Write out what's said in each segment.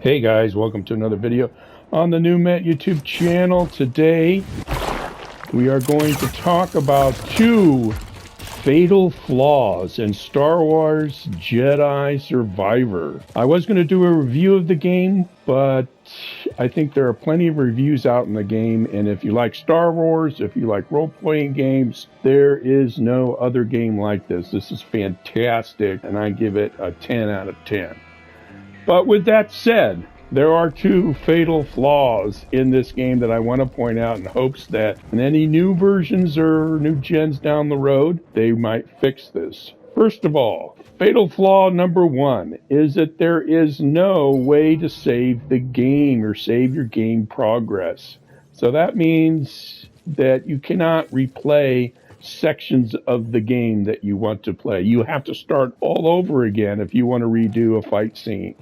Hey guys, welcome to another video on the New Met YouTube channel. Today we are going to talk about 2 fatal flaws in Star Wars Jedi Survivor. I was going to do a review of the game, but I think there are plenty of reviews out in the game, and if you like Star Wars, if you like role-playing games, there is no other game like this. This is fantastic, and I give it a 10 out of 10. But with that said, there are 2 fatal flaws in this game that I want to point out in hopes that in any new versions or new gens down the road, they might fix this. First of all, fatal flaw number 1 is that there is no way to save the game or save your game progress. So that means that you cannot replay sections of the game that you want to play. You have to start all over again if you want to redo a fight scene.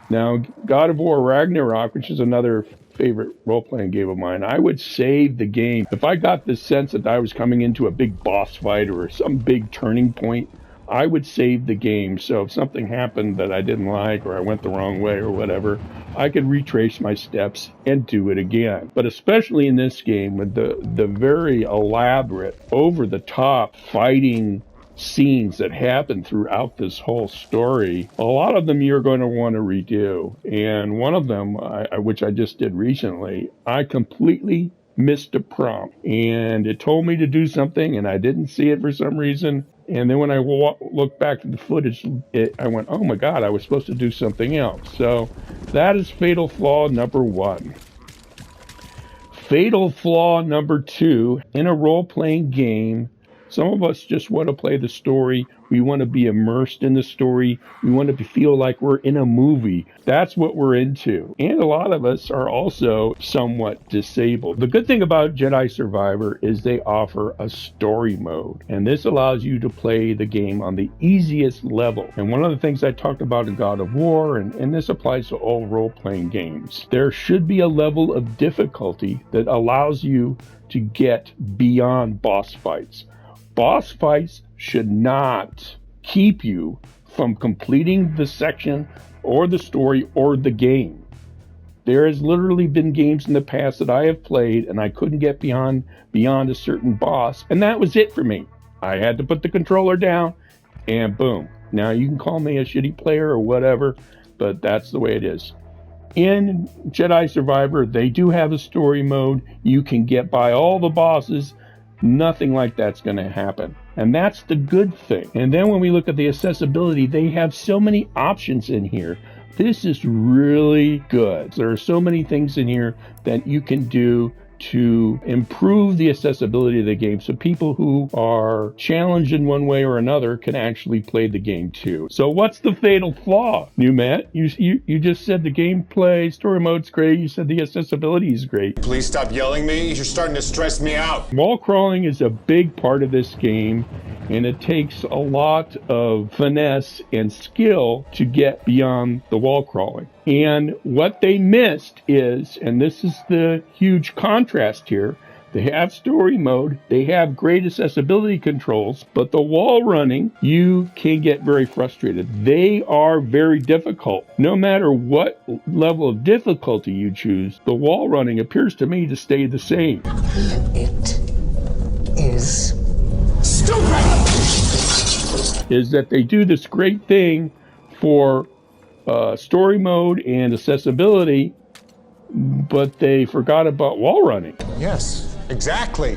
Now, God of War Ragnarok, which is another favorite role-playing game of mine, I would save the game. If I got this sense that I was coming into a big boss fight or some big turning point, I would save the game. So if something happened that I didn't like or I went the wrong way or whatever, I could retrace my steps and do it again. But especially in this game with the very elaborate, over-the-top fighting scenes that happen throughout this whole story, a lot of them you're going to want to redo. And one of them, which I just did recently, I completely missed a prompt. And it told me to do something, and I didn't see it for some reason. And then when I looked back at the footage, I went, oh my God, I was supposed to do something else. So that is fatal flaw number 1. Fatal flaw number 2, in a role-playing game, some of us just want to play the story. We want to be immersed in the story. We want to feel like we're in a movie. That's what we're into. And a lot of us are also somewhat disabled. The good thing about Jedi Survivor is they offer a story mode. And this allows you to play the game on the easiest level. And one of the things I talked about in God of War, and this applies to all role-playing games, there should be a level of difficulty that allows you to get beyond boss fights. Boss fights should not keep you from completing the section or the story or the game. There has literally been games in the past that I have played and I couldn't get beyond a certain boss, and that was it for me. I had to put the controller down and boom. Now you can call me a shitty player or whatever, but that's the way it is. In Jedi Survivor, they do have a story mode. You can get by all the bosses. Nothing like that's going to happen. And that's the good thing. And then when we look at the accessibility, they have so many options in here. This is really good. There are so many things in here that you can do to improve the accessibility of the game so people who are challenged in one way or another can actually play the game too. So what's the fatal flaw, New Matt? You just said the gameplay, story mode's great. You said the accessibility is great. Please stop yelling at me. You're starting to stress me out. Wall crawling is a big part of this game, and it takes a lot of finesse and skill to get beyond the wall crawling. And what they missed is, and this is the huge contrast here, they have story mode, they have great accessibility controls, but the wall running, you can get very frustrated. They are very difficult. No matter what level of difficulty you choose, the wall running appears to me to stay the same. It is Stupid! Is that they do this great thing for story mode and accessibility, but they forgot about wall running. Yes, exactly.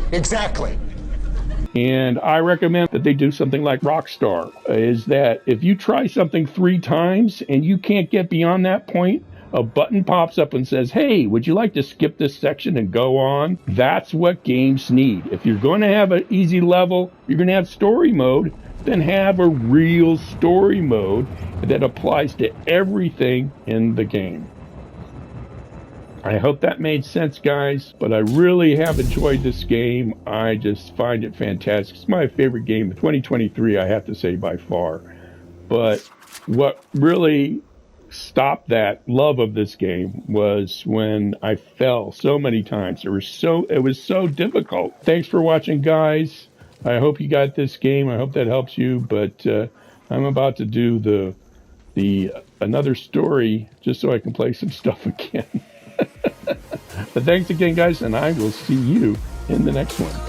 And I recommend that they do something like Rockstar, is that if you try something 3 times and you can't get beyond that point, a button pops up and says, hey, would you like to skip this section and go on? That's what games need. If you're going to have an easy level, you're going to have story mode, then have a real story mode that applies to everything in the game. I hope that made sense, guys, but I really have enjoyed this game. I just find it fantastic. It's my favorite game of 2023, I have to say, by far. But what really stopped that love of this game was when I fell so many times. It was so difficult. Thanks for watching, guys. I hope you got this game. I hope that helps you, but I'm about to do the another story just so I can play some stuff again. But thanks again, guys, and I will see you in the next one.